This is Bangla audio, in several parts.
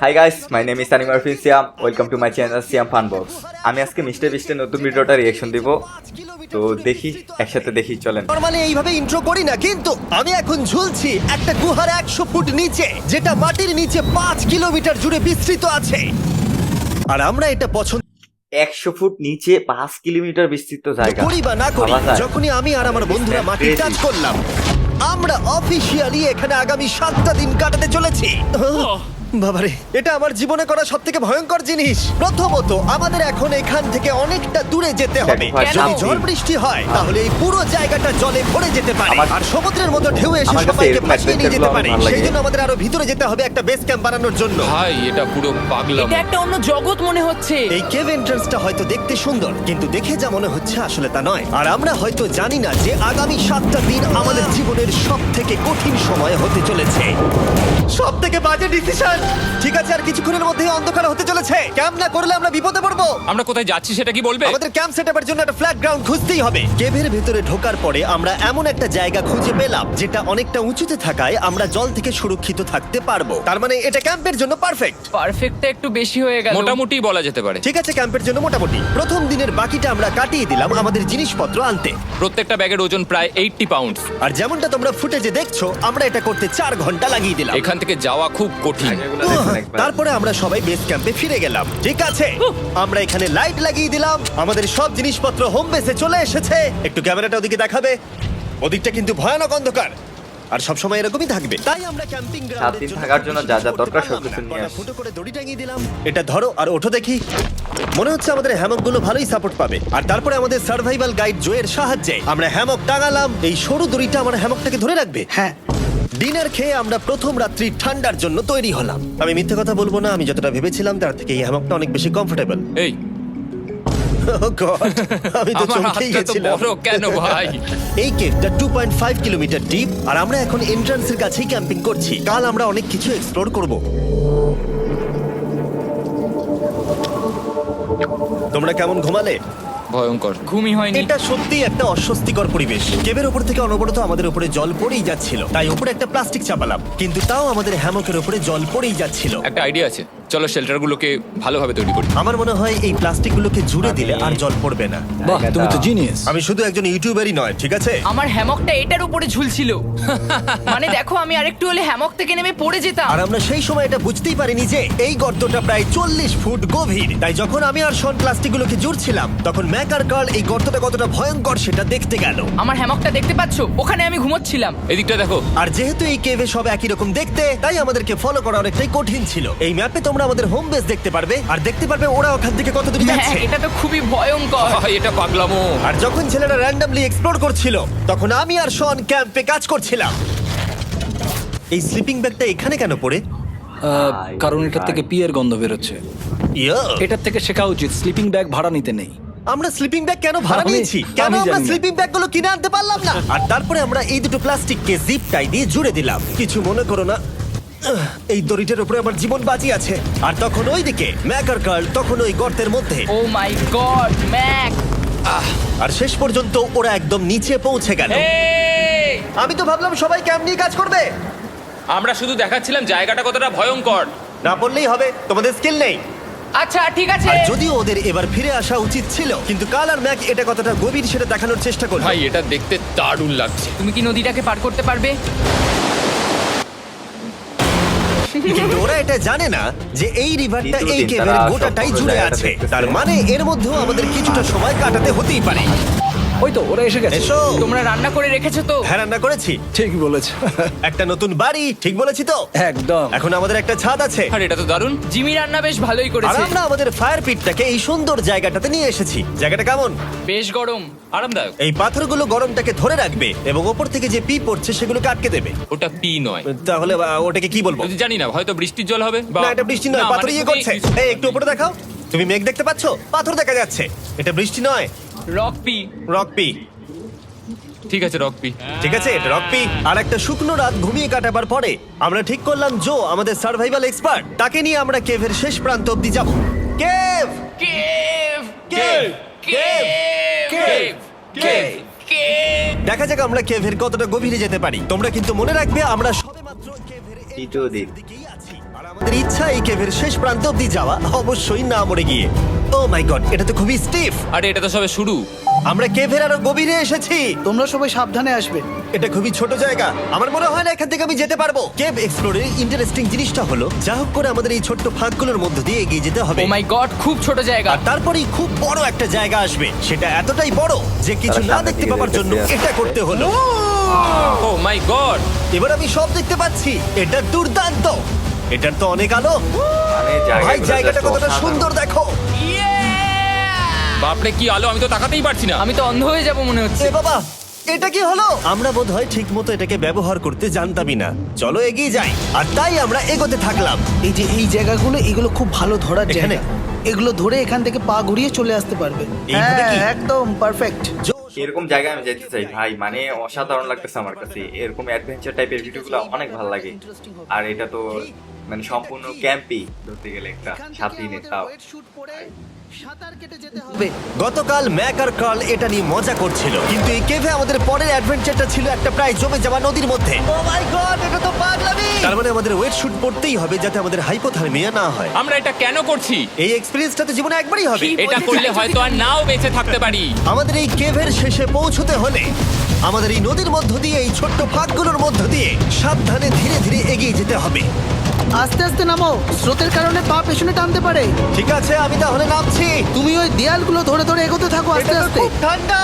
Hi guys, my name is Sanim Arfin Siam. Welcome to my channel Siam fun box. আমি আজকে মিস্টার বিস্টের নতুন ভিডিওটা রিঅ্যাকশন দিব, তো দেখি একসাথে দেখি, চলেন। নরমালি এইভাবে ইন্ট্রো করি না, কিন্তু আমি এখন ঝুলছি একটা গুহার 100 ফুট নিচে, যেটা মাটির নিচে 5 কিলোমিটার জুড়ে বিস্তৃত আছে। আর আমরা এটা পছন্দ 100 ফুট নিচে 5 কিলোমিটার বিস্তৃত জায়গা, করি বা না করি, ভাবা যায়? যখনই আমি আর আমার বন্ধুরা মাটি টাচ করলাম, আমরা অফিসিয়ালি এখানে আগামী 7টা দিন কাটাতে চলেছি। বাবারে, এটা আমার জীবনে করা সবথেকে ভয়ঙ্কর জিনিস। প্রথমত, আমাদের এখন এখান থেকে অনেকটা দূরে যেতে হবে। কেন? যদি ঝড় বৃষ্টি হয় তাহলে এই পুরো জায়গাটা জলে ভরে যেতে পারে, আমার- আর সমুদ্রের মতো ঢেউ এসে আমার কাছে সবাইকে এরকম ভাসিয়ে নিয়ে যেতে adventure পারে। গুলো আমার ভালো সেই লাগে। জন্য আমাদের আরো ভিতরে যেতে হবে একটা বেস ক্যাম্প বানানোর জন্য। ভাই এটা পুরো পাগলাম। এটা একটা অন্য জগৎ মনে হচ্ছে। এই কেভ এন্ট্রান্সটা হয়তো দেখতে সুন্দর, কিন্তু দেখে যা মনে হচ্ছে আসলে তা নয়। আর আমরা হয়তো জানি না যে আগামী 7টা দিন আমাদের জীবনের সব থেকে কঠিন সময় হতে চলেছে। সব থেকে বাজে ডিসিশন। ঠিক আছে, আর কিছুক্ষণের মধ্যেই অন্ধকার হতে চলেছে। ক্যাম্প না করলে আমরা বিপদে পড়বো। আমরা কোথায় যাচ্ছি সেটা কি বলবে? আমাদের ক্যাম্প সেটআপের জন্য একটা ফ্ল্যাট গ্রাউন্ড খুঁজতেই হবে। কেভের ভেতরে ঢোকার পরে আমরা এমন একটা জায়গা খুঁজে পেলাম যেটা অনেকটা উঁচুতে থাকায় আমরা জল থেকে সুরক্ষিত থাকতে পারবো। তার মানে এটা ক্যাম্পের জন্য পারফেক্ট। পারফেক্টটা একটু বেশি হয়ে গেল। মোটামুটি বলা যেতে পারে। ঠিক আছে, ক্যাম্পের জন্য মোটামুটি। প্রথম দিনের বাকিটা আমরা কাটিয়ে দিলাম আমাদের জিনিসপত্র আনতে। প্রত্যেকটা ব্যাগের ওজন প্রায় 80 পাউন্ডস। আর যেমনটা তোমরা ফুটেজে দেখছো, আমরা এটা করতে 4 ঘন্টা লাগিয়ে দিলাম। এখান থেকে যাওয়া খুব কঠিন। এগুলো দেখুন একবার। তারপরে আমরা সবাই বেস ক্যাম্পে ফিরে গেলাম। ঠিক আছে, আমরা এখানে লাইট লাগিয়ে দিলাম। আমাদের সব জিনিসপত্র হোম বেসে চলে এসেছে। একটু ক্যামেরাটা ওদিকে দেখাবে। ওদিকটা কিন্তু ভয়ানক অন্ধকার, আর সব সময় এরকমই থাকবে। তাই আমরা ক্যাম্পিং গ্রাউন্ডের 7 দিন থাকার জন্য যা যা দরকার সব কিছু নিয়ে কটা আসি। ফুটো করে দড়ি টাঙিয়ে দিলাম। এটা ধরো আর ওঠো দেখি। মনে হচ্ছে আমাদের হ্যামকগুলো ভালোই সাপোর্ট পাবে। আর তারপরে আমাদের সার্ভাইভাল গাইড জোয়ের সাহায্যে আমরা হ্যামক টাঙালাম। এই সরু দড়িটা আমার হ্যামকটাকে ধরে রাখবে। হ্যাঁ। ডিনার খেয়ে আমরা প্রথম রাত্রি ঠান্ডার জন্য তৈরি হলাম। আমি মিথ্যে কথা বলবো না, আমি যতটা ভেবেছিলাম তার থেকে এই হ্যামকটা অনেক বেশি কমফোর্টেবল। এই আমি তো আমার চমকেই হাতটা তো গেছিলাম। বড় কেন ভাই? এই কেভটা 2.5 কিলোমিটার ডিপ, আর আমরা এখন এন্ট্রান্সের কাছেই ক্যাম্পিং করছি। কাল আমরা অনেক কিছু এক্সপ্লোর করব। তোমরা কেমন ঘুমালে? ভয়ঙ্কর। ঘুমই হয়নি। এটা সত্যি একটা অস্বস্তিকর পরিবেশ। কেবের উপর থেকে অনবরত আমাদের উপরে জল পড়েই যাচ্ছিল, তাই উপরে একটা প্লাস্টিক চাপালাম, কিন্তু তাও আমাদের হ্যামকের উপরে জল পড়েই যাচ্ছিল। একটা আইডিয়া আছে, চলো শেল্টারগুলোকে ভালোভাবে তৈরি করি। আমার মনে হয় এই প্লাস্টিকগুলোকে জুড়ে দিলে আর জল পড়বে না। বাহ, তুমি তো জিনিয়াস। আমি শুধু একজন ইউটিউবারই নয়, ঠিক আছে? আমার হ্যামকটা এটার উপরে ঝুলছিল। মানে দেখো, আমি আরেকটু হলে হ্যামক থেকে নেমে পড়ে যেতাম। আর আমরা সেই সময় এটা বুঝতেই পারিনি যে এই গর্তটা প্রায় 40 ফুট গভীর। তাই যখন আমি আর শন প্লাস্টিকগুলোকে জুড়ছিলাম, তখন ম্যাক আর কার্ল এই গর্তটা কতটা ভয়ঙ্কর সেটা দেখতে গেল। আমার হ্যামকটা দেখতে পাচ্ছো? ওখানে আমি ঘুমোচ্ছিলাম। এদিকটা দেখো। আর যেহেতু এই কেভে সব একই রকম দেখতে, তাই আমাদেরকে ফলো করা অনেকটাই কঠিন ছিল। এই ম্যাপে তোমরা আমাদের হোম বেস দেখতে পারবে, আর দেখতে পারবে ওরা ওখান থেকে কত দূর হ্যাঁ, যাচ্ছে। এটা তো খুবই ভয়ঙ্কর। ভাই এটা পাগলামো। আর যখন ছেলেরা র্যান্ডমলি এক্সপ্লোর করছিল, তখন আমি আর শন ক্যাম্পে কাজ করছিলাম। এই স্লিপিং ব্যাগটা এখানে কেন পড়ে? কারণ এটার থেকে পিয়ের গন্ধ বেরোচ্ছে। ইয়া! এটার থেকে শেখা উচিত স্লিপিং ব্যাগ ভাড়া নিতে নেই। আমরা স্লিপিং ব্যাগ কেন ভাড়া আমি- নিয়েছি? কেন আমি আমরা জানি না। স্লিপিং ব্যাগগুলো কিনে আনতে পারলাম না? আর তারপরে আমরা এই দুটো প্লাস্টিককে জিপ টাই দিয়ে জুড়ে দিলাম। কিছু মনে করো না, এই দড়িটার উপরে আমার জীবন বাজি আছে। আর তখন ওইদিকে ম্যাক আর কার্ল তখন ওই গর্তের মধ্যে। ও মাই গড, ম্যাক! আর শেষ পর্যন্ত ওরা একদম নিচে পৌঁছে গেল। এই! আমি তো ভাবলাম সবাই ক্যাম্প নিয়ে কাজ করবে। আমরা শুধু দেখাচ্ছিলাম জায়গাটা কতটা ভয়ঙ্কর। না বললেই হবে, তোমাদের স্কিল নেই। আচ্ছা ঠিক আছে। আর যদিও ওদের এবার ফিরে আসা উচিত ছিল, কিন্তু কাল আর ম্যাক এটা কতটা গভীর সেটা দেখানোর চেষ্টা করলো। ভাই এটা দেখতে দারুণ লাগছে। তুমি কি নদীটাকে পার করতে পারবে? কিন্তু ওরা এটা জানে না যে এই রিভারটা দ্বিতীয় এই দিন কেভের তারা গোটাটাই সব জুড়ে জায়গাটা আছে। দেখতেছে। তার মানে এর মধ্যেও আমাদের কিছুটা সময় কাটাতে হতেই পারে। ওই তো ওরা এসে গেছে। এসো। তোমরা রান্না করে রেখেছো তো? হ্যাঁ, রান্না করেছি। ঠিক বলেছ। একটা নতুন বাড়ি, ঠিক বলেছি তো? একদম। এখন আমাদের একটা ছাদ আছে। আর এটা তো দারুণ। জিমি রান্না বেশ ভালোই আর করেছে। আমরা আমাদের ফায়ার পিটটাকে এই সুন্দর জায়গাটাতে নিয়ে এসেছি। জায়গাটা কেমন? বেশ গরম। আরামদায়ক। এই পাথরগুলো গরমটাকে ধরে রাখবে এবং ওপর থেকে যে পি পড়ছে সেগুলোকে আটকে দেবে। ওটা পি নয়। তাহলে ওটাকে কি বলবো? যদি জানি না, হয়তো বৃষ্টির জল হবে বা না, এটা বৃষ্টি নয়, না, পাথর মানে ইয়ে তুমি- করছে। এই একটু উপরে দেখাও। তুমি মেঘ দেখতে পাচ্ছো? পাথর দেখা যাচ্ছে। এটা বৃষ্টি নয়, রক পি। Rock P. ঠিক আছে রক পি। ঠিক আছে, এটা রক পি। আর একটা শুকনো রাত ঘুমিয়ে কাটাবার পরে আমরা ঠিক করলাম জো আমাদের সার্ভাইভাল এক্সপার্ট, তাকে নিয়ে আমরা কেভের শেষ প্রান্ত অব্দি যাব। Cave! Cave! Cave! Cave! Cave! Cave! Cave! দেখা যাক আমরা কেভের কতটা গভীরে যেতে পারি। তোমরা কিন্তু মনে রাখবে আমরা সবেমাত্র কেভের এই দ্বিতীয় দিন। দিকেই আছি। আর আমাদের ইচ্ছা এই কেভের শেষ প্রান্ত অব্দি যাওয়া, অবশ্যই না মরে গিয়ে। ও মাই গড, এটা তো খুবই স্টিফ। আরে এটা তো সবে শুরু। আমরা কেভের আরো গভীরে এসেছি। তোমরা সবাই সাবধানে আসবে। এটা খুবই ছোট জায়গা, আমার মনে হয় না এখান থেকে আমি যেতে পারবো। কেভ এক্সপ্লোরের ইন্টারেস্টিং জিনিসটা হলো যা হোক করে আমাদের এই ছোট্ট ফাঁকগুলোর মধ্য দিয়ে এগিয়ে যেতে হবে। ও মাই গড, খুব ছোট জায়গা। আর তারপরেই খুব বড় একটা জায়গা আসবে, সেটা এতটাই বড় যে কিছু তারা না সামনে দেখতে দিকে পাওয়ার জন্য দেখতে এটা করতে হলো। ও মাই গড। এবার আমি সব দেখতে পাচ্ছি, এটা দুর্দান্ত। এটার তো অনেক আলো। মানে ভাই জায়গাটা just কতটা অসাধারণ। সুন্দর দেখো। বাপরে কি আলো, আমি তো তাকাতেই পারছি না। আমি তো অন্ধ হয়ে যাব মনে হচ্ছে। এ বাবা, এটা কি হলো? আমরা বোধহয় ঠিক মতো এটাকে ব্যবহার করতে জানতামই না। চলো এগিয়ে যাই। আর তাই আমরা এগোতে থাকলাম। এই যে এই জায়গাগুলো, এগুলো খুব ভালো ধরার এখানে? জায়গা। এগুলো ধরে এখান থেকে পা ঘুরিয়ে চলে আসতে পারবে। এইভাবে কি? হ্যাঁ, একদম পারফেক্ট। এরকম জায়গায় আমি যেতে চাই ভাই, মানে অসাধারণ লাগতেছে আমার কাছে। এরকম অ্যাডভেঞ্চার টাইপের ভিডিওগুলো অনেক ভালো লাগে। আর এটা তো মানে সম্পূর্ণ ক্যাম্পই ধরতে গেলে একটা 7 দিনের তাও। সাঁতার কেটে যেতে হবে। গতকাল ম্যাক আর কার্ল এটা নিয়ে মজা করছিল, কিন্তু এই কেভে আমাদের পরের অ্যাডভেঞ্চারটা ছিল একটা প্রায় জমে যাওয়া নদীর মধ্যে। ও মাই গড, এটা তো পাগলামি! তার মানে আমাদের ওয়েট শুট পড়তেই হবে যাতে আমাদের হাইপোথার্মিয়া না হয়। আমরা এটা কেন করছি? এই এক্সপেরিয়েন্সটা তো জীবনে একবারই হবে। এটা করলে হয়তো আর নাও বেঁচে থাকতে পারি। আমাদের এই কেভের শেষে পৌঁছতে হলে আমাদের এই নদীর মধ্য দিয়ে, এই ছোট্ট ফাঁকগুলোর মধ্য দিয়ে সাবধানে ধীরে ধীরে এগিয়ে যেতে হবে। আস্তে আস্তে নামো, স্রোতের কারণে পা পেছনে টানতে পারে। ঠিক আছে, আমি তাহলে নামছি। তুমি ওই দেয়ালগুলো ধরে ধরে এগোতে থাকো আস্তে এটা তো আস্তে। খুব ঠান্ডা।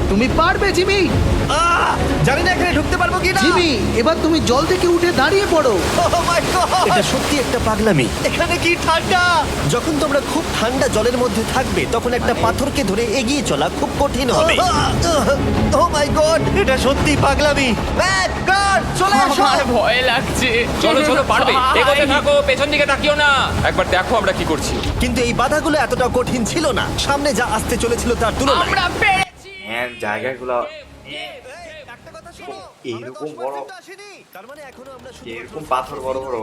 তুমি পারবে জিমি। জানি না এখানে ঢুকতে পারবো কি না। জিমি, এবার তুমি জল থেকে উঠে দাঁড়িয়ে পড়ো। এটা সত্যি একটা পাগলামি। এখানে কি ঠান্ডা! যখন তোমরা খুব ঠান্ডা জলের মধ্যে থাকবে তখন একটা পাথরকে ধরে এগিয়ে চলা খুব কঠিন হবে। ও মাই গড, এটা সত্যি পাগলামি। ম্যাক, গার্ড, চলে আসো। আমার ভয় লাগছে। চলো চলো, পারবে। ভাই। এগোতে থাকো, পেছন দিকে তাকিও না। একবার দেখো আমরা কি করছি। কিন্তু এই বাধাগুলো এতটা কঠিন ছিল না সামনে যা আসতে চলেছিল তার তুলনায়। আমরা পেরেছি। হ্যাঁ, জায়গাগুলো এইরকম বড়, তার মানে এখনো আমরা শুধু এরকম পাথর বড় বড়,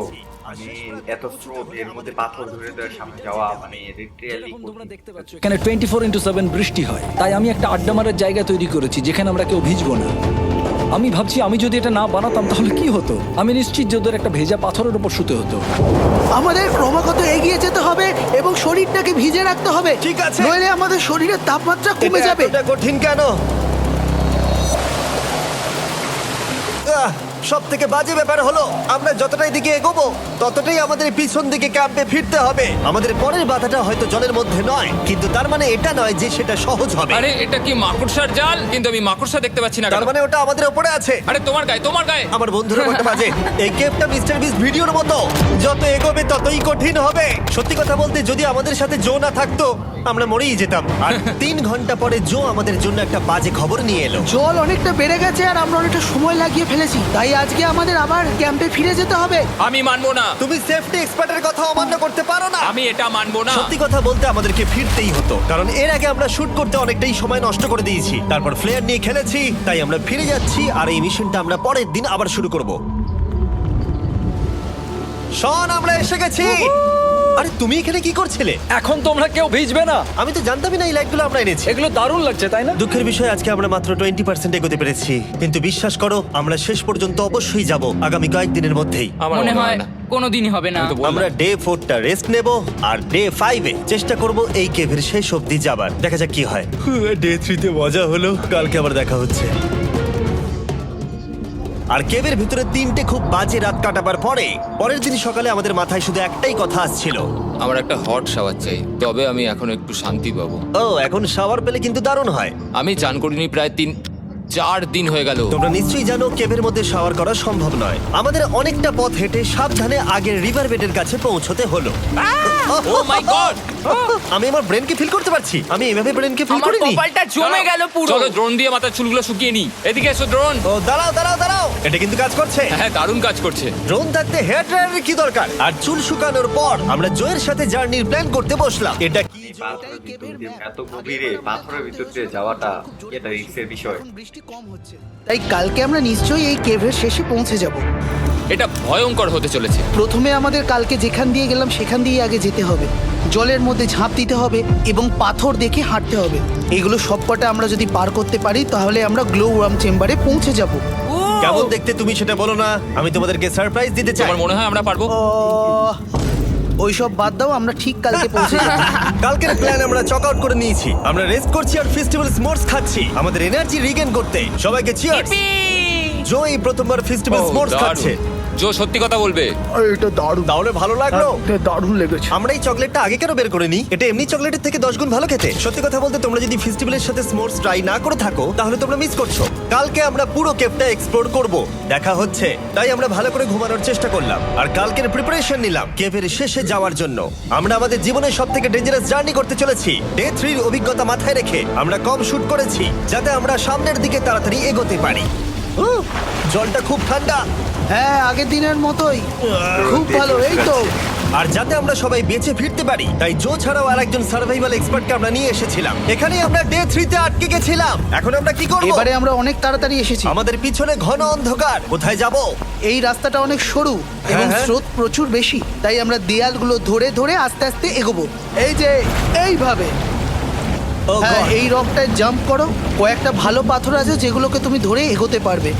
মানে এত স্রোত, এর মধ্যে পাথর ধরে ধরে সামনে যাওয়া, মানে লিটারালি তোমরা দেখতে পাচ্ছ এখানে 24/7 বৃষ্টি হয়, তাই আমি একটা আড্ডা মারার জায়গা তৈরি করেছি যেখানে আমরা কেউ ভিজবো না। আমি ভাবছি আমি যদি এটা না বানাতাম তাহলে কি হতো। আমি নিশ্চিত যে ওদের একটা ভেজা পাথরের উপর শুতে হতো। আমাদের ক্রমাগত এগিয়ে যেতে হবে এবং শরীরটাকে ভিজে রাখতে হবে। ঠিক আছে। নইলে আমাদের শরীরের তাপমাত্রা কমে যাবে। এটা কঠিন কেন? সব থেকে বাজে ব্যাপার হলো আমরা যতটাই দিকে এগোবো ততটাই আমাদের পিছন দিকে ক্যাম্পে ফিরতে হবে। আমাদের পরের বাধাটা হয়তো জলের মধ্যে নয়, কিন্তু তার মানে এটা নয় যে সেটা সহজ হবে। আরে এটা কি মাকড়সার জাল? কিন্তু আমি মাকড়সা দেখতে পাচ্ছি না তার কেন? মানে ওটা আমাদের উপরে আছে। আরে তোমার গায়ে, তোমার গায়ে। আমার বন্ধুরা কত বাজে। এই গেমটা মিস্টার বিস ভিডিওর মতো, যত এগোবে ততই কঠিন হবে। সত্যি কথা বলতে যদি আমাদের সাথে জো না থাকতো আমরা মরেই যেতাম। আর 3 ঘন্টা পরে জো আমাদের জন্য একটা বাজে খবর নিয়ে এলো। জল অনেকটা বেড়ে গেছে আর আমরা অনেকটা সময় লাগিয়ে ফেলেছি, তাই আজকে আমাদের আবার ক্যাম্পে ফিরে যেতে হবে। আমি মানবো না। তুমি সেফটি এক্সপার্টের কথা অমান্য করতে পারো না। আমি এটা মানবো না। সত্যি কথা বলতে আমাদেরকে ফিরতেই হতো, কারণ এর আগে আমরা শুট করতে অনেকটাই সময় নষ্ট করে দিয়েছি। তারপর ফ্লেয়ার নিয়ে খেলেছি, তাই আমরা ফিরে যাচ্ছি আর এই মিশনটা আমরা পরের দিন আবার শুরু করব। শন, আমরা এসে গেছি। আরে তুমি এখানে কি করছিলে? এখন তোমরা কেউ ভিজবে না। আমি তো জানতামই না এই লাইটগুলো আমরা এনেছি। এগুলো দারুণ লাগছে তাই না? দুঃখের বিষয় আজকে আমরা মাত্র 20% এগোতে পেরেছি, কিন্তু বিশ্বাস করো আমরা শেষ পর্যন্ত অবশ্যই যাব আগামী কয়েকদিনের মধ্যেই। আমার মনে হয় কোনোদিনই হবে না। আমি তো বললাম। আমরা ডে 4টা রেস্ট নেব আর ডে 5-এ চেষ্টা করব এই কেভের শেষ অবধি যাবার। দেখা যাক কি হয়। ডে 3-তে মজা হলো, কালকে আবার দেখা হচ্ছে। আর কেভের ভিতরে 3টে খুব বাজে রাত কাটাবার পরে পরের দিন সকালে আমাদের মাথায় শুধু একটাই কথা আসছিল। আমার একটা হট শাওয়ার চাই, তবে আমি এখন একটু শান্তি পাবো। ও, এখন শাওয়ার পেলে কিন্তু দারুণ হয়। আমি চান করিনি প্রায় 3-4 দিন হয়ে গেল। তোমরা নিশ্চয়ই জানো কেভের মধ্যে শাওয়ার করা সম্ভব নয়। আমাদের অনেকটা পথ হেঁটে সাবধানে আগের রিভার বেডের কাছে পৌঁছতে হলো। ও মাই গড! আমি আমার ব্রেনকে ফিল করতে পারছি। আমি এভাবে ব্রেনকে ফিল আমার করিনি। কপালটা জমে গেল পুরো। চলো ড্রোন দিয়ে মাথার চুলগুলো শুকিয়ে নি। এদিকে এসো ড্রোন। ও দাঁড়াও দাঁড়াও দাঁড়াও, এটা কিন্তু কাজ করছে। হ্যাঁ, দারুণ কাজ করছে। ড্রোন থাকতে হেয়ার ড্রায়ারের কি দরকার? আর চুল শুকানোর পর আমরা জয়ের সাথে জার্নির প্ল্যান করতে বসলাম। এটা কি? পাথরের ভিতর দিয়ে, এত গভীরে পাথরের ভিতর দিয়ে যাওয়াটা এটা রিস্কের বিষয়। বৃষ্টি কম হচ্ছে, তাই কালকে আমরা নিশ্চয়ই এই কেভের শেষে পৌঁছে যাব। এটা ভয়ঙ্কর হতে চলেছে। প্রথমে আমাদের কালকে যেখান দিয়ে গেলাম সেখান দিয়ে আগে যেতে হবে। জলের মধ্যে ঝাঁপ দিতে হবে এবং পাথর দেখে হাঁটতে হবে। এগুলো সবকটা আমরা যদি পার করতে পারি তাহলে আমরা গ্লো ওয়ার্ম চেম্বারে পৌঁছে যাব। কেমন দেখতে তুমি সেটা বলো না, আমি তোমাদেরকে সারপ্রাইজ দিতে চাই। তোমার মনে হয় আমরা পারবো? ওইসব বাদ দাও, আমরা ঠিক কালকে পৌঁছে যাবো। কালকের প্ল্যান আমরা চক আউট করে নিয়েছি। আমরা রেস্ট করছি আর ফেস্টিভ্যাল স্মোর্টস খাচ্ছি আমাদের এনার্জি রিগেন করতে। সবাইকে চিয়ার্স। Yippee! জো এই প্রথমবার ফেস্টিভ্যাল ও, স্মোর্টস দারুণ। খাচ্ছে। জো সত্যি কথা বলবে। এটা দারুণ, তাহলে ভালো লাগলো? দারুণ লেগেছে। আমরা এই চকলেটটা আগে কেন বের করিনি? এটা এমনি চকলেটের থেকে 10 গুণ ভালো খেতে। সত্যি কথা বলতে তোমরা যদি ফেস্টিভ্যালের সাথে স্মোর্টস ট্রাই না করে থাকো তাহলে তোমরা মিস করছো। কালকে আমরা পুরো কেপটা এক্সপ্লোর করব, দেখা হচ্ছে। তাই আমরা ভালো করে ঘুমানোর চেষ্টা করলাম আর কালকের প্রিপারেশন নিলাম কেভের শেষে যাওয়ার জন্য। আমরা আমাদের জীবনের সবথেকে ডেঞ্জারাস জার্নি করতে চলেছি। ডে 3 এর অভিজ্ঞতা মাথায় রেখে আমরা কম শুট করেছি যাতে আমরা সামনের দিকে তাড়াতাড়ি এগোতে পারি। জলটা খুব ঠান্ডা। হ্যাঁ, আগের দিনের মতোই খুব ভালো। এই তো আর যাতে আমরা সবাই বেঁচে ফিরতে পারি তাই জো ছাড়াও আরেকজন সার্ভাইভাল এক্সপার্টকে আমরা নিয়ে এসেছিলাম। এখানে আমরা ডে 3 তে আটকে গেছিলাম। এখন আমরা কি করব? এবারে আমরা অনেক তাড়াতাড়ি এসেছি। আমাদের পিছনে ঘন অন্ধকার, কোথায় যাব? এই রাস্তাটা অনেক সরু এবং হ্যাঁ। স্রোত প্রচুর বেশি, তাই আমরা দেয়ালগুলো ধরে ধরে আস্তে আস্তে এগোবো। এই যে এইভাবে। ও হ্যাঁ, God! এই রকটায় জাম্প করো। কয়েকটা ভালো পাথর আছে যেগুলোকে তুমি ধরে এগোতে পারবে।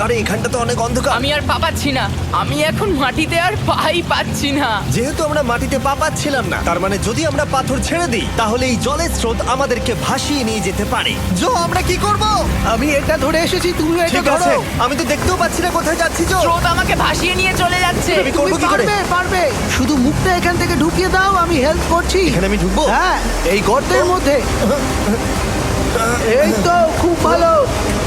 আরে এখানটা তো অনেক অন্ধকার। আমি আর পা পাচ্ছি না, আমি এখন মাটিতে আর পাই পাচ্ছি না। যেহেতু আমরা মাটিতে পা পাচ্ছিলাম না, তার মানে যদি আমরা পাথর ছেড়ে দিই তাহলে এই জলের স্রোত আমাদেরকে ভাসিয়ে নিয়ে যেতে পারে। জো, আমরা কি করব? আমি এটা ধরে এসেছি, তুমি এটা ঠিক আছে, ধরো। আমি তো দেখতেও পাচ্ছি না কোথায় যাচ্ছি। জো, স্রোত আমাকে ভাসিয়ে নিয়ে চলে যাচ্ছে। আমি করবো তুমি কি করে? পারবে, পারবে। শুধু মুখটা এখান থেকে ঢুকিয়ে দাও, আমি হেল্প করছি। এখানে আমি ঢুকবো? হ্যাঁ, এই গর্তের মধ্যে। এই তো, খুব ভালো।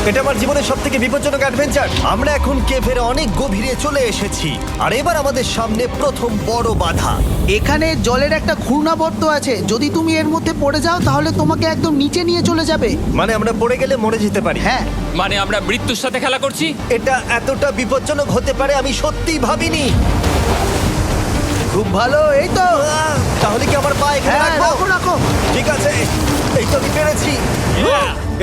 এটা আমার জীবনের সব থেকে বিপজ্জনক অ্যাডভেঞ্চার। আমরা এখন কেভের অনেক গভীরে চলে এসেছি আর এবার আমাদের সামনে প্রথম বড় বাধা। এখানে জলের একটা ঘূর্ণাবর্ত আছে, যদি তুমি এর মধ্যে পড়ে যাও তাহলে তোমাকে একদম নিচে নিয়ে চলে যাবে। মানে আমরা পড়ে গেলে মরে যেতে পারি। হ্যাঁ, মানে আমরা মৃত্যুর সাথে খেলা করছি? এটা এতটা বিপজ্জনক হতে পারে আমি সত্যিই ভাবিনি। খুব ভালো। এই তো, তাহলে কি আমার পা এখানে হ্যাঁ, রাখবো? রাখো রাখো। ঠিক আছে, এই তো আমি পেরেছি।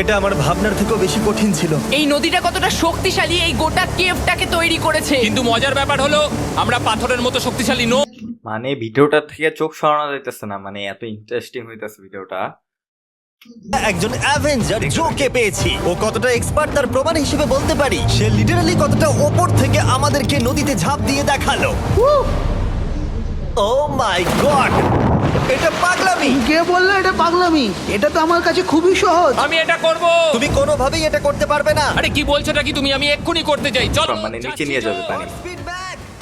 এটা আমার ভাবনার থেকেও বেশি কঠিন ছিল। এই নদীটা কতটা শক্তিশালী এই গোটা কেভটাকে তৈরি করেছে। কিন্তু মজার ব্যাপার হলো আমরা পাথরের মতো শক্তিশালী নই। মানে ভিডিওটা থেকে চোখ সরানো যাইতেছে না, মানে এত ইন্টারেস্টিং হইতেছে ভিডিওটা। একজন অ্যাভেঞ্জার জোকে পেয়েছি। ও কতটা এক্সপার্ট তার প্রমাণ হিসেবে বলতে পারি। সে লিটারালি কতটা ওপর থেকে আমাদেরকে নদীতে ঝাঁপ দিয়ে দেখালো। ও মাই গড, এটা পাগলামি। কে বললো এটা পাগলামি? এটা তো আমার কাছে খুবই সহজ। আমি এটা করব। তুমি কোনোভাবেই এটা করতে পারবে না। আরে কি বলছোটা কি তুমি? আমি এক্ষুনি করতে চাই। চলো, মানে নিচে নিয়ে যাবে পানি।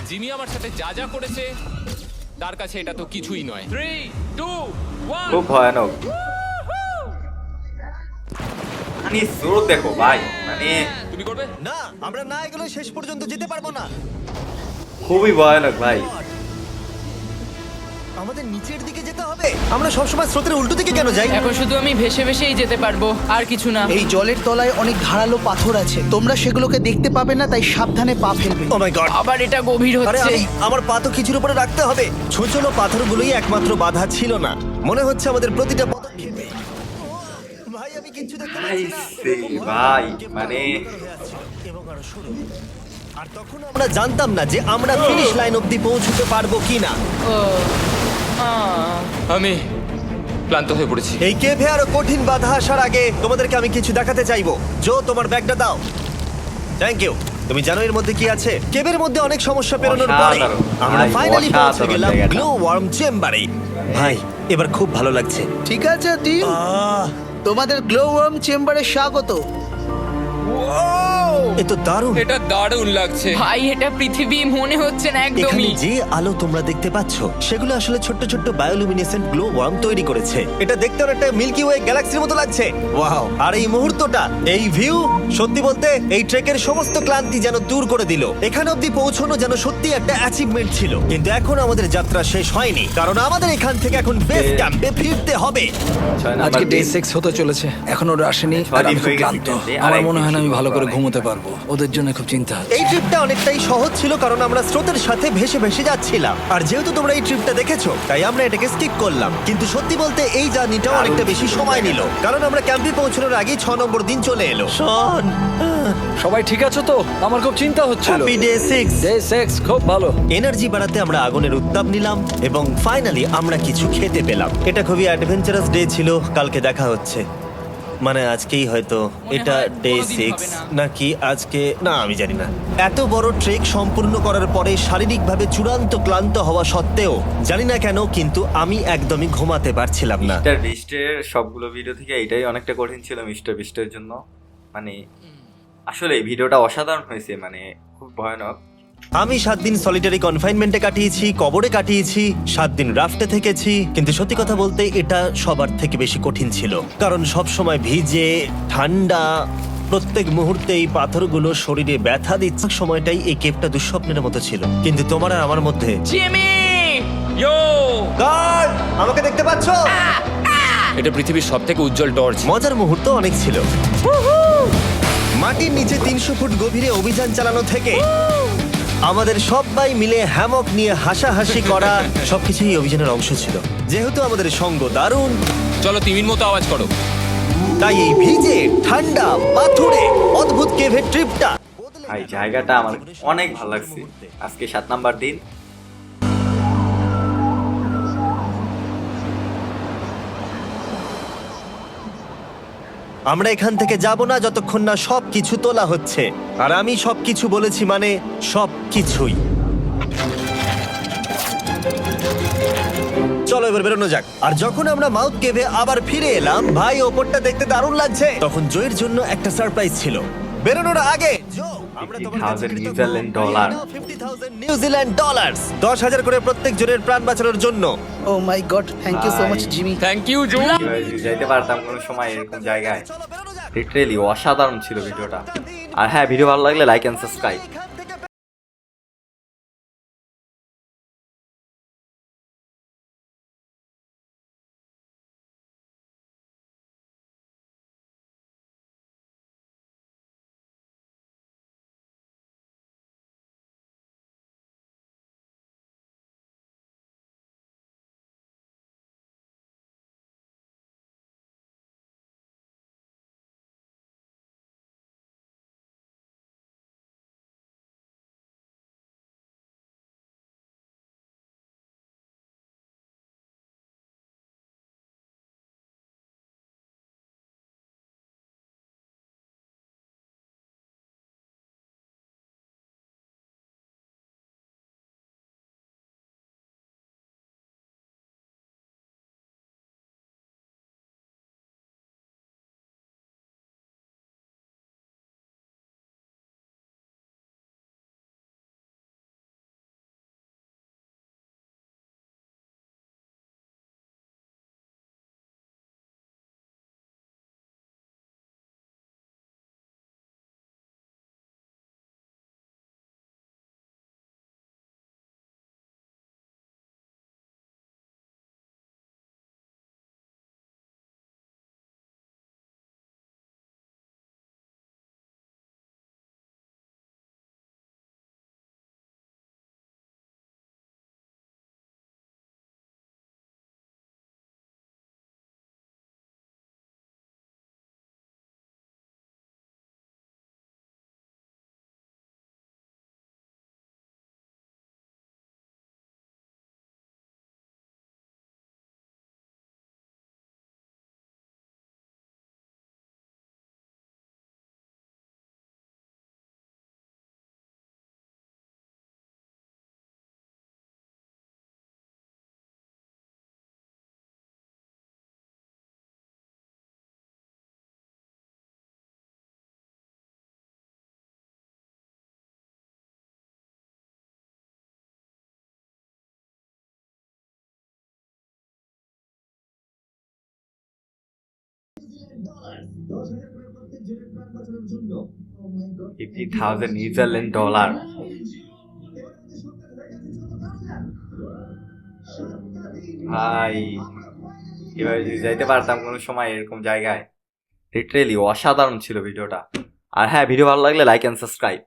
জিমি আমার সাথে যা যা করেছে তার কাছে এটা তো কিছুই নয়। 3 2 1 খুব ভয়ানক। মানে স্রোত দেখো ভাই, মানে তুমি করবে? না, আমরা না এগুলো শেষ পর্যন্ত যেতে পারবো না। খুবই ভয়ানক ভাই। আমাদের নিচের দিকে যেতে হবে। আমরা সবসময় স্রোতের উল্টো দিকে কেন যাই? এখন শুধু আমি ভেসে ভেসেই যেতে পারবো, আর কিছু না। এই জলের তলায় অনেক ধারালো পাথর আছে, তোমরা সেগুলোকে দেখতে পাবে না, তাই সাবধানে পা ফেলবে। ও মাই গড। আবার এটা গভীর আরে হচ্ছে। আমার পা তো কিছুর উপরে রাখতে হবে। ছোট পাথরগুলোই একমাত্র বাধা ছিল না। মনে হচ্ছে আমাদের প্রতিটা পদক্ষেপে। ভাই, আমি কিচ্ছু দেখতে পাচ্ছি না। ভাই মানে এবং আরো সরু। আর তখন আমরা জানতাম না যে আমরা ফিনিশ লাইন অবধি পৌঁছতে পারবো কিনা। ও, আহ। আমি ক্লান্ত হয়ে পড়েছি। এই কেভে আরো কঠিন বাধা আসার আগে তোমাদেরকে আমি কিছু দেখাতে চাইবো। জো, তোমার ব্যাগটা দাও। Thank you. তুমি জানো এর মধ্যে কি আছে? কেভের মধ্যে অনেক সমস্যা পেরোনোর পরে অসাধারণ। আমরা ভাই, ফাইনালি পৌঁছে অসাধারণ গেলাম জায়গাটা। গ্লো ওয়ার্ম চেম্বারে। ভাই, এবার খুব ভালো লাগছে। ঠিক আছে টিম, তোমাদের গ্লো ওয়ার্ম চেম্বারে স্বাগত। এ তো দারুণ। এটা দারুণ লাগছে। ভাই এটা পৃথিবী মনে হচ্ছে না এখানে একদমই। যে আলো তোমরা দেখতে পাচ্ছ সেগুলো আসলে ছোট্ট ছোট্ট বায়োলুমিনেসেন্ট গ্লো ওয়ার্ম তৈরি করেছে। এটা দেখতে অনেকটা মিল্কি ওয়ে গ্যালাক্সির মতো লাগছে। ওয়াও! আর এই মুহূর্তটা, এই ভিউ, সত্যি বলতে এই ট্রেকের সমস্ত ক্লান্তি যেন দূর করে দিল। এখানে অবধি পৌঁছানো যেন সত্যি একটা অ্যাচিভমেন্ট ছিল। কিন্তু এখন আমাদের যাত্রা শেষ হয়নি, কারণ আমাদের এখান থেকে এখন বেস ক্যাম্পে ফিরতে হবে। 6 নাম্বার আজকে ডে দিন। 6 হতে চলেছে, এখনো ওরা আসেনি আর আমি খুব ক্লান্ত। আমার মনে হয় না আমি ভালো করে ঘুমোতে পারবো, ওদের জন্য খুব চিন্তা হচ্ছে। এই ট্রিপটা অনেকটাই সহজ ছিল কারণ আমরা স্রোতের সাথে ভেসে ভেসে যাচ্ছিলাম। আর যেহেতু তোমরা এই ট্রিপটা দেখেছো তাই আমরা এটাকে স্কিপ করলাম। কিন্তু সত্যি বলতে এই জার্নিটাও অনেকটা বেশি সময় নিল, কারণ আমরা ক্যাম্পে পৌঁছানোর আগেই 6 নম্বর দিন চলে এলো। শন, সবাই ঠিক আছে তো? আমার খুব চিন্তা হচ্ছিল। Happy day 6। ডে 6 খুব ভালো। এনার্জি বাড়াতে আমরা আগুনের উত্তাপ নিলাম এবং ফাইনালি আমরা কিছু খেতে পেলাম। এটা খুবই অ্যাডভেঞ্চারাস ডে ছিল। কালকে দেখা হচ্ছে। মানে আজকেই হয়তো এটা হয় ডে কোনোদিন 6 হবে না। নাকি আজকে, না আমি জানি না। এত বড় ট্রেক সম্পূর্ণ করার পরে শারীরিকভাবে চূড়ান্ত ক্লান্ত হওয়া সত্ত্বেও জানি না কেন কিন্তু আমি একদমই ঘুমাতে পারছিলাম না। মিস্টার বিস্টের সবগুলো ভিডিও থেকে এটাই অনেকটা কঠিন ছিল মিস্টার বিস্টের জন্য। মানে আসলে এই ভিডিওটা অসাধারণ হয়েছে, মানে খুব ভয়ানক। আমি 7 দিন সলিটারি কনফাইনমেন্টে কাটিয়েছি, কবরে কাটিয়েছি, 7 দিন রাফটে থেকেছি, কিন্তু সত্যি কথা বলতে এটা সবার থেকে বেশি কঠিন ছিল, কারণ সব সময় ভিজে, ঠান্ডা, প্রত্যেক মুহূর্তে এই পাথরগুলো শরীরে ব্যথা দিচ্ছে। সময়টাই এই কেপটা দুঃস্বপ্নের মতো ছিল, কিন্তু তোমার আর আমার মধ্যে জিমি গার্ড, আমাকে দেখতে পাচ্ছো? এটা পৃথিবীর সবথেকে উজ্জ্বল টর্চ। মজার মুহূর্ত অনেক ছিল। মাটির নিচে 300 ফুট গভীরে অভিযান চালানো থেকে আমাদের সবাই মিলে হ্যামক নিয়ে হাসাহাসি করা সবকিছুই অভিযানের অংশ ছিল। যেহেতু আমাদের সঙ্গ দারুণ, চলো তিমির মতো আওয়াজ করো। তাই এই ভিজে ঠান্ডা পাথুরে অদ্ভুত কেভের ট্রিপটা ভাই জায়গাটা আমার অনেক ভালো লাগছে। আজকে 7 নাম্বার দিন। আমরা এখান থেকে যাব না যতক্ষণ না সবকিছু তোলা হচ্ছে, আর আমি সবকিছু বলেছি মানে সবকিছুই। চলো এবার বেরোনো যাক। আর যখন আমরা মাউথ কেভে আবার ফিরে এলাম, ভাই ওপরটা দেখতে দারুণ লাগছে, তখন জয়ের জন্য একটা সারপ্রাইজ ছিল। বেরোনোর আগে জো, আমরা তোমার কাছে 50,000 কৃতজ্ঞ। New Zealand dollar. 50,000 নিউজিল্যান্ড ডলার, 10,000 করে প্রত্যেক জনের প্রাণ বাঁচানোর জন্য। Oh my god, thank you so much Jimmy. Thank you Joe. কিভাবে যদি যাইতে পারতাম কোনো সময় এরকম জায়গায়। লিটারেলি অসাধারণ ছিল ভিডিওটা। আর হ্যাঁ, ভিডিও ভালো লাগলে লাইক এন্ড সাবস্ক্রাইব। $50,000 ভাই এভাবে যদি যাইতে পারতাম কোনো সময় এরকম জায়গায়। লিটারেলি অসাধারণ ছিল ভিডিওটা। আর হ্যাঁ, ভিডিও ভালো লাগলে লাইক এন্ড সাবস্ক্রাইব।